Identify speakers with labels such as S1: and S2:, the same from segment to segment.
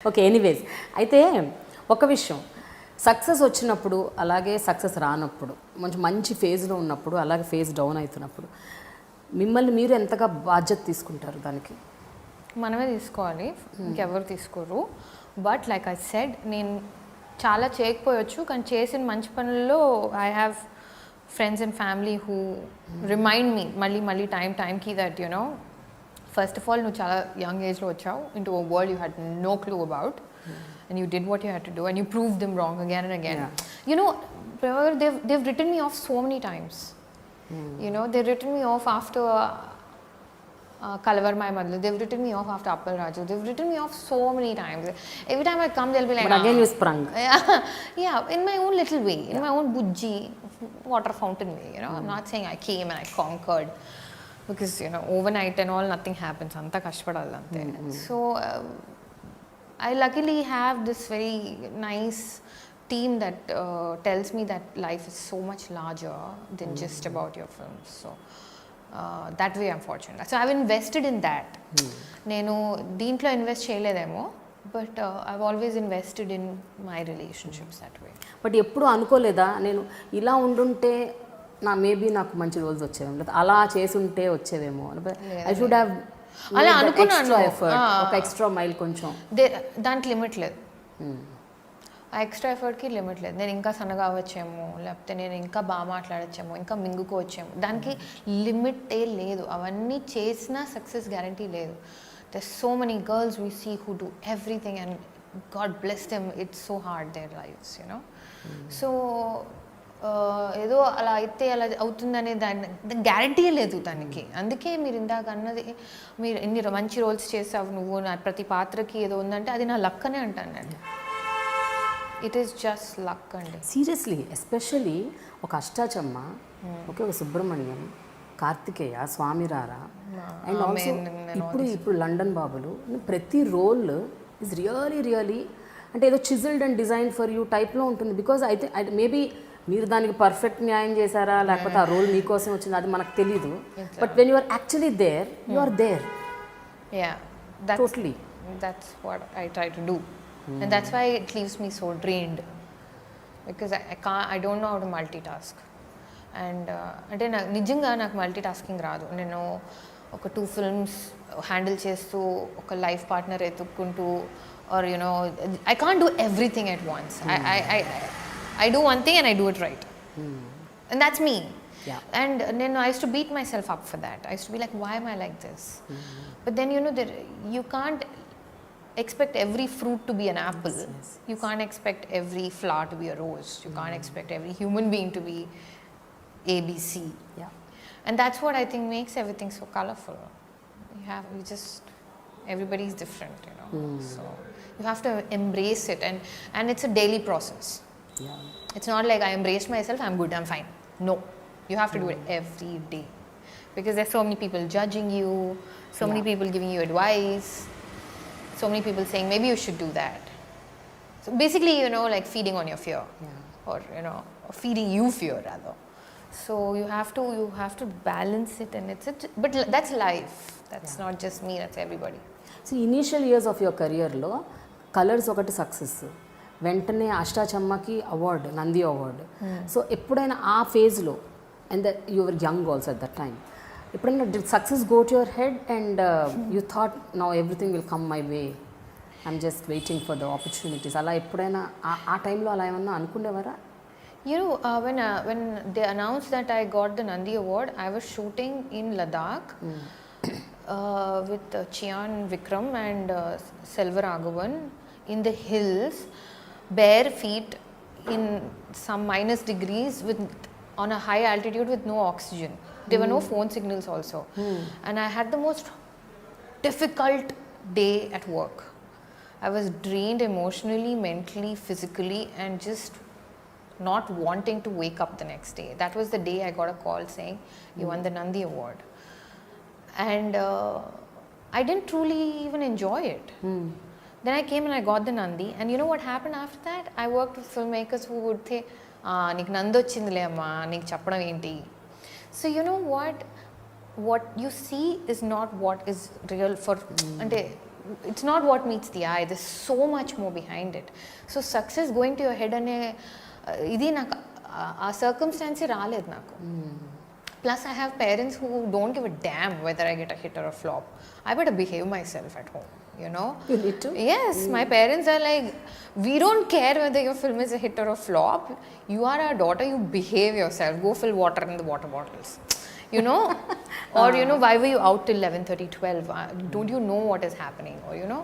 S1: Okay, anyways అయితే ఒక విషయం, సక్సెస్ వచ్చినప్పుడు అలాగే సక్సెస్ రానప్పుడు, మంచి ఫేజ్లో ఉన్నప్పుడు అలాగే ఫేజ్ డౌన్ అవుతున్నప్పుడు మిమ్మల్ని మీరు ఎంతగా బాధ్యత తీసుకుంటారు దానికి?
S2: మనమే తీసుకోవాలి, ఇంకెవరు తీసుకోరు. బట్ లైక్ ఐ సెడ్, నేను చాలా చేయకపోవచ్చు, కానీ చేసిన మంచి పనుల్లో I have friends and family who remind me మళ్ళీ టైంకి that you know, first of all నువ్వు చాలా యంగ్ ఏజ్లో వచ్చావు into a world you had no clue about, and you did what you had to do and you proved them wrong again and again. You know, they've written me off so many times. You know, they've written me off after Kalavar My Madlu, they've written me off after Appal Raju, they've written me off so many times. Every time I come they'll be like,
S1: but again you sprung.
S2: Yeah, in my own little way, in my own bujji water fountain way, you know. I'm not saying I came and I conquered, because you know, overnight and all nothing happens, anta kashpadallu ante. So I luckily have this very nice team that tells me that life is so much larger than just about your films. So that way I'm fortunate. So I've invested in that. Nenu deentlo invest cheyaledemo, but I've always invested in my relationships that way.
S1: But eppudu anukoleda nenu ila undunte maybe నాకు మంచి roles వచ్చేవేమో, లేదా అలా చేసుంటే వచ్చేవేమో, I should have
S2: అలా అనుకున్నాను.
S1: ఒక extra mile కొంచెం
S2: దానికి లిమిట్ లేదు, ఆ ఎక్స్ట్రా ఎఫర్ట్కి లిమిట్ లేదు. నేను ఇంకా సన్నగా అవ్వచ్చేమో, లేకపోతే నేను ఇంకా బాగా మాట్లాడచ్చేమో, ఇంకా మింగుకోవచ్చేమో, దానికి లిమిటే లేదు. అవన్నీ చేసినా సక్సెస్ గ్యారంటీ లేదు. There so many girls we see who do everything and God bless them, it's so hard their lives, you know. So ఏదో అలా అయితే అలా అవుతుందనే దాని గ్యారంటీ లేదు దానికి. అందుకే మీరు ఇందాక అన్నది, మీరు ఎన్ని మంచి రోల్స్ చేసావు నువ్వు, నా ప్రతి పాత్రకి ఏదో ఉందంటే అది నా లక్ అనే అంటాను నేను. ఇట్ ఈస్ జస్ట్ లక్ అండి,
S1: సీరియస్లీ. ఎస్పెషలీ ఒక అష్టాచమ్మ, ఓకే, ఒక సుబ్రహ్మణ్యం, కార్తికేయ, స్వామిరారా, అండ్ ఆల్సో ఇప్పుడు లండన్ బాబులు, ప్రతి రోల్ ఈజ్ రియలీ అంటే ఏదో చిజిల్డ్ అండ్ డిజైన్ ఫర్ యూ టైప్లో ఉంటుంది. బికాజ్ అయితే మేబీ మీరు దానికి పర్ఫెక్ట్ న్యాయం చేశారా, లేకపోతే ఆ రోల్ మీకోసం వచ్చింది, అది మనకు తెలీదు. But when you are actually there, you are there. Totally.
S2: That's what I try to do. And that's why it leaves me so drained, because I don't know how to multitask. And అంటే నిజంగా నాకు multitasking రాదు. నేను ఒక 2 films handle చేస్తూ, ఒక life partner ఎత్తుక్కుంటూ, or you know, I can't do everything at once. I do one thing and I do it right. And that's me. Yeah. And then I used to beat myself up for that. I used to be like, why am I like this? But then, you know, you can't expect every fruit to be an apple. Yes. You can't expect every flower to be a rose. You can't expect every human being to be ABC.
S1: Yeah.
S2: And that's what I think makes everything so colorful. Everybody's different, you know. So you have to embrace it, and it's a daily process.
S1: Yeah.
S2: It's not like I embraced myself, I'm good, I'm fine. No, you have to do it every day, because there's so many people judging you, so many people giving you advice, so many people saying maybe you should do that. So basically, you know, like feeding on your fear, or you know, or feeding you fear rather. So you have to balance it, and but that's life. That's not just me, that's everybody.
S1: So initial years of your career lo colours ఒకటి success, వెంటనే అష్టాచమ్మకి award, Nandi award. So ఎప్పుడైనా ఆ ఫేజ్లో, and your young also at that time, ఎప్పుడైనా did success go to your head and you thought now everything will come my way, I'm just waiting for the opportunities, అలా ఎప్పుడైనా ఆ టైంలో అలా ఏమన్నా అనుకునేవారా?
S2: You know, when they announced that I got the Nandi Award, I was shooting in Ladakh with Chian Vikram and Selva Raghavan in the hills, bare feet in some minus degrees on a high altitude with no oxygen. There were no phone signals also. And I had the most difficult day at work. I was drained emotionally, mentally, physically, and just not wanting to wake up the next day. That was the day I got a call saying, you won the Nandi Award. And I didn't truly even enjoy it. Then I came and I got the Nandi, and you know what happened after that? I worked with filmmakers who would say, నీకు నంది వచ్చిందిలే అమ్మా, నీకు చెప్పడం ఏంటి. So you know what you see is not what is real for ante it's not what meets the eye. There's so much more behind it. So success going to your head ane idi నాకు ఆ circumstance రాలేదు నాకు. Plus I have parents who don't give a damn whether I get a hit or a flop. I better behave myself at home, you know.
S1: You need to?
S2: Yes, my parents are like, we don't care whether your film is a hit or a flop. You are our daughter, you behave yourself. Go fill water in the water bottles. You know? Or, you know, why were you out till 11:30, 12? Don't you know what is happening? Or, you know,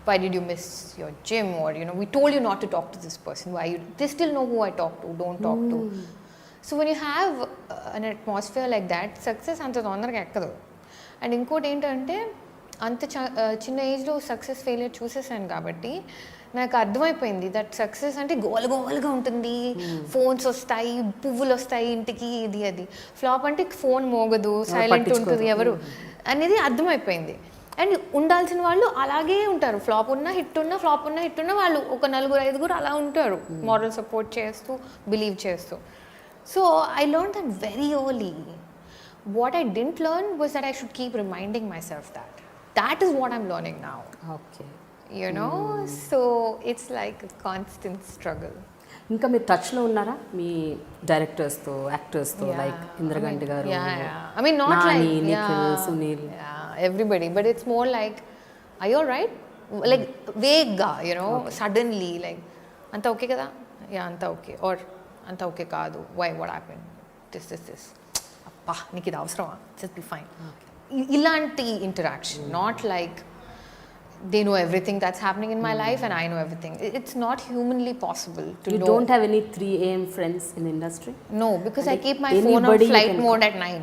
S2: why did you miss your gym? Or, you know, we told you not to talk to this person. Why you? They still know who I talk to, don't talk to. So when you have an atmosphere like that, success అంత తొందరగా ఎక్కదు. And ఇంకోటి ఏంటంటే అంత చిన్న ఏజ్లో success failure చూసేసాను కాబట్టి నాకు అర్థమైపోయింది దట్ సక్సెస్ అంటే గోలగా ఉంటుంది, ఫోన్స్ వస్తాయి, పువ్వులు వస్తాయి ఇంటికి, ఇది అది. ఫ్లాప్ అంటే ఫోన్ మోగదు, సైలెంట్ ఉంటుంది ఎవరు అనేది అర్థమైపోయింది. అండ్ ఉండాల్సిన వాళ్ళు అలాగే ఉంటారు. ఫ్లాప్ ఉన్నా హిట్ ఉన్నా, ఫ్లాప్ ఉన్నా హిట్ ఉన్నా వాళ్ళు ఒక 4-5 అలా ఉంటారు, మారల్ సపోర్ట్ చేస్తూ, బిలీవ్ చేస్తూ. So I learned that very early. What I didn't learn was that I should keep reminding myself that. That is what I'm learning now.
S1: Okay.
S2: You know, so it's like a constant struggle.
S1: ఇంకా మీరు టచ్లో ఉన్నారా మీ డైరెక్టర్స్తో, యాక్టర్స్తో, like Indraganti గారు,
S2: I mean not
S1: Nani,
S2: like
S1: Nikhil, Sunil,
S2: everybody, but it's more like, are you alright? Like vague, you know, suddenly like anta okay kada, yeah anta okay, or anta okay kaadu, why, what happened, this appa నీకు ఇది అవసరమా, just be fine. ఇలాంటి interaction, not like they know everything that's happening in my life and I know everything. It's not humanly possible to know.
S1: You don't have any 3 AM friends in the industry?
S2: No, because I keep my phone on flight mode at 9.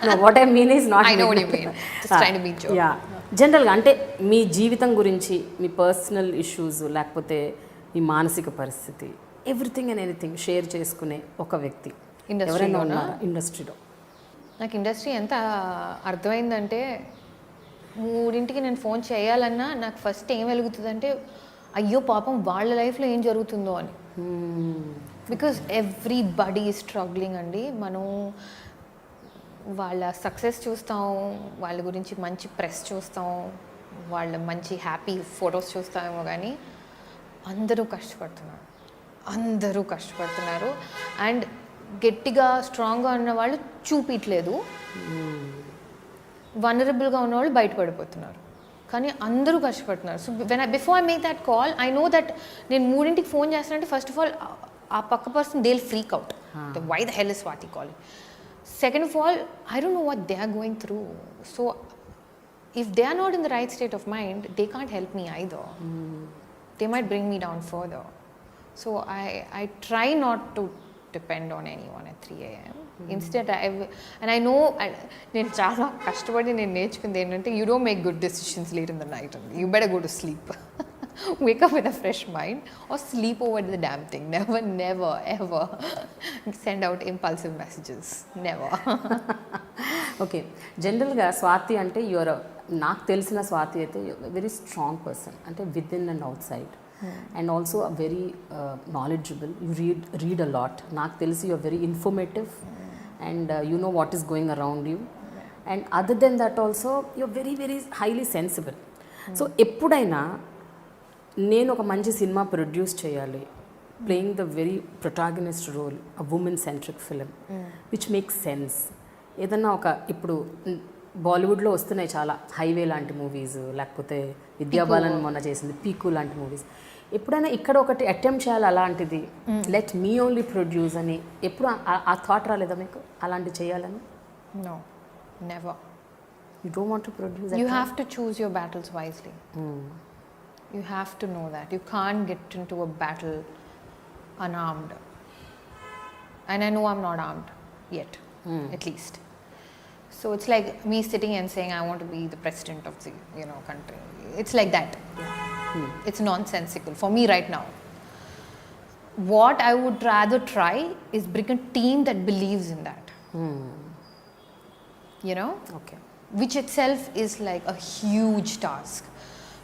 S1: No, what I mean is not.
S2: I know what you mean. Just trying to be joke.
S1: Yeah. జనరల్గా అంటే మీ జీవితం గురించి, మీ personal issues, లేకపోతే మీ మానసిక పరిస్థితి, everything and anything share చేసుకునే ఒక వ్యక్తి ఎవరైనా ఉన్నారా ఇండస్ట్రీలో?
S2: నాకు ఇండస్ట్రీ ఎంత అర్థమైందంటే 3ంటికి నేను ఫోన్ చేయాలన్నా నాకు ఫస్ట్ ఏం వెలుగుతుందంటే అయ్యో పాపం వాళ్ళ లైఫ్లో ఏం జరుగుతుందో అని. బికాజ్ ఎవ్రీబడీ ఈజ్ స్ట్రగ్లింగ్ అండి. మనం వాళ్ళ సక్సెస్ చూస్తాం, వాళ్ళ గురించి మంచి ప్రెస్ చూస్తాం, వాళ్ళ మంచి హ్యాపీ ఫొటోస్ చూస్తామేమో, కానీ అందరూ కష్టపడుతున్నారు. అండ్ గట్టిగా స్ట్రాంగ్గా ఉన్న వాళ్ళు చూపించలేదు, వనరబుల్గా ఉన్నవాళ్ళు బయటపడిపోతున్నారు, కానీ అందరూ కష్టపడుతున్నారు. So before I make that call, I know that నేను 3ంటికి ఫోన్ చేస్తానంటే ఫస్ట్ ఆఫ్ ఆల్ ఆ పక్క person they will freak out, why the hell is Swathi calling. Second of all, I don't know what they are going through. So if they are not in the right state of mind, they can't help me either. They might bring me down further. So I try not to depend on anyone at 3 AM. Instead, I know నేను చాలా కష్టపడి నేను నేర్చుకుంది ఏంటంటే, you don't make good decisions late in the night. You better go to sleep. Wake up with a fresh mind or sleep over the damn thing. Never ever send out impulsive messages. Never.
S1: Okay, జనరల్గా స్వాతి అంటే నాకు తెలిసిన స్వాతి అయితే very strong person, అంటే within and outside, and also very knowledgeable. You read a lot. నాకు తెలిసి you're very informative and you know what is going around you, and other then that also you're very very highly sensible. So ఎప్పుడైనా నేను ఒక మంచి cinema produce చేయాలి, playing the very protagonist role, a woman centric film which makes sense, ఏదన్నా ఒక ఇప్పుడు బాలీవుడ్లో వస్తున్నాయి చాలా, హైవే లాంటి మూవీస్, లేకపోతే విద్యాబాలన్ మొన్న చేసింది పీకు లాంటి మూవీస్, ఎప్పుడైనా ఇక్కడ ఒకటి అటెంప్ట్ చేయాలి అలాంటిది, లెట్ మీ ఓన్లీ ప్రొడ్యూస్ అని ఎప్పుడు ఆ థాట్ రాలేదా మీకు అలాంటి చేయాలని?
S2: No, never.
S1: You don't want to produce?
S2: You have to choose your battles wisely. You have to know that. You can't get into a battle unarmed. And I know I'm not armed yet, at least. So it's like me sitting and saying I want to be the president of the country. It's like that. It's nonsensical for me right now. What I would rather try is bring a team that believes in that.
S1: Okay.
S2: Which itself is like a huge task.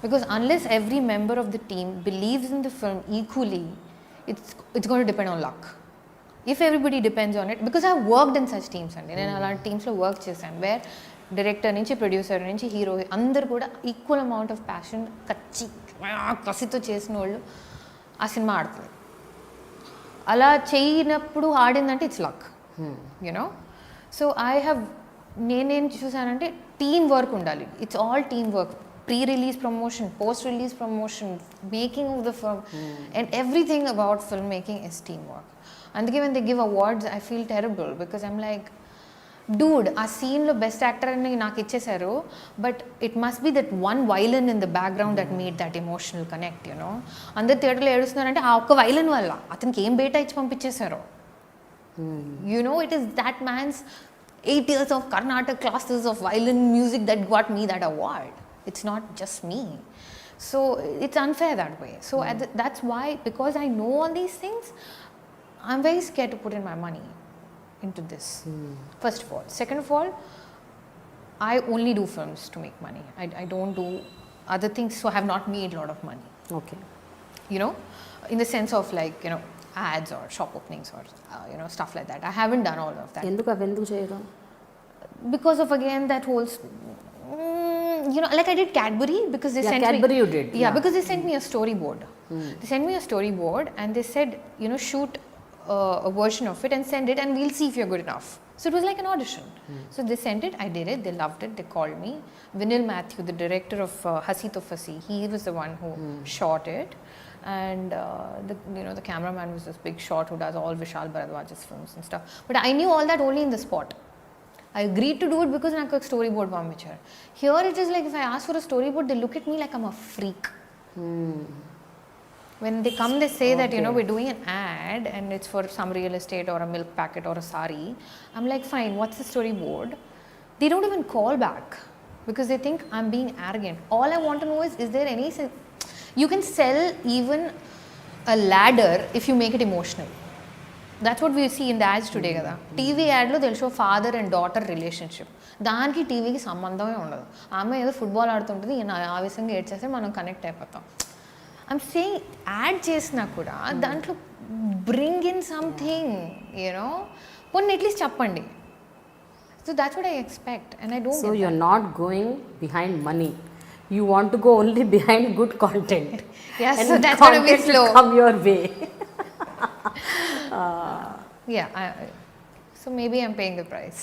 S2: Because unless every member of the team believes in the film equally, it's going to depend on luck. if everybody depends on it, because I've worked in such teams అండి, నేను అలాంటి టీమ్స్లో work చేశాను, wear director నుంచి producer నుంచి hero అందరు కూడా equal amount of passion కసితో చేసిన వాళ్ళు ఆ సినిమా ఆడుతుంది. అలా చేయనప్పుడు ఆడిందంటే ఇట్స్ లక్, యునో. సో నేనేం చూసానంటే టీమ్ వర్క్ ఉండాలి. It's all team work. Pre-release promotion, post-release promotion, making of the film, and everything about filmmaking is teamwork. And when they give awards, I feel terrible because I'm like, dude, ఆ సీన్లో best actor అని నాకు ఇచ్చేసారు, but it must be that one villain in the background that made that emotional connect, you know. అందరు థియేటర్లో ఏడుస్తున్నారంటే ఆ ఒక్క వైలన్ వల్ల అతనికి ఏం బేటా ఇచ్చి పంపించేశారు, you know. It is that man's 8 years of Carnatic classes of violin music that got me that award. It's not just me. So it's unfair that way. So that's why, because I know all these things, I'm very scared to put in my money into this. First of all. Second of all, I only do films to make money. I don't do other things, so I have not made a lot of money.
S1: Okay.
S2: You know, in the sense of like, you know, ads or shop openings or you know, stuff like that. I haven't done all of that.
S1: ఎందుకు చేయరు?
S2: Because of, again, that whole you know, like I did Cadbury because they sent
S1: Cadbury
S2: me.
S1: you did.
S2: Yeah, because they sent me a storyboard. They sent me a storyboard and they said, you know, shoot a version of it and send it and we'll see if you're good enough. So it was like an audition. So they sent it, I did it, they loved it, they called me. Vinil Matthew, the director of Hasi to Fasi, he was the one who shot it. And you know, the cameraman was this big shot who does all Vishal Bharadwaj's films and stuff. But I knew all that only in the spot. I agreed to do it because నాకు ఒక storyboard పంపించారు. Here it is like if I ask for a storyboard, they look at me like I'm a freak. When they come, they say that, you know, we're doing an ad and it's for some real estate or a milk packet or a sari. I'm like, fine, what's the storyboard? They don't even call back because they think I'm being arrogant. All I want to know is there any sense? You can sell even a ladder if you make it emotional. That's what we see in the ads today కదా. TV యాడ్లో they'll show father and daughter relationship. దానికి టీవీకి సంబంధమే ఉండదు. ఆమె ఏదో football ఆడుతుంటుంది, ఈయన ఆవేశంగా ఏడ్చేస్తే మనం కనెక్ట్ అయిపోతాం. ఐమ్ సేయింగ్ యాడ్ చేసినా కూడా దాంట్లో బ్రింగ్ ఇన్ సంథింగ్, యూనో, కొన్ని అట్లీస్ట్ చెప్పండి. So that's what I expect and I don't.
S1: So you're not going behind money. You want to go only behind good content.
S2: Yeah, so that's going to be slow.
S1: Come your way.
S2: Yeah, so maybe I'm paying the price.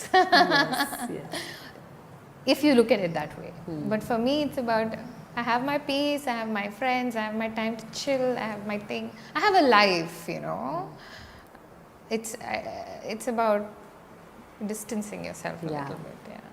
S1: Yes.
S2: If you look at it that way. But for me, it's about, I have my peace, I have my friends, I have my time to chill, I have my thing. I have a life, you know. It's about distancing yourself a little bit. Yeah.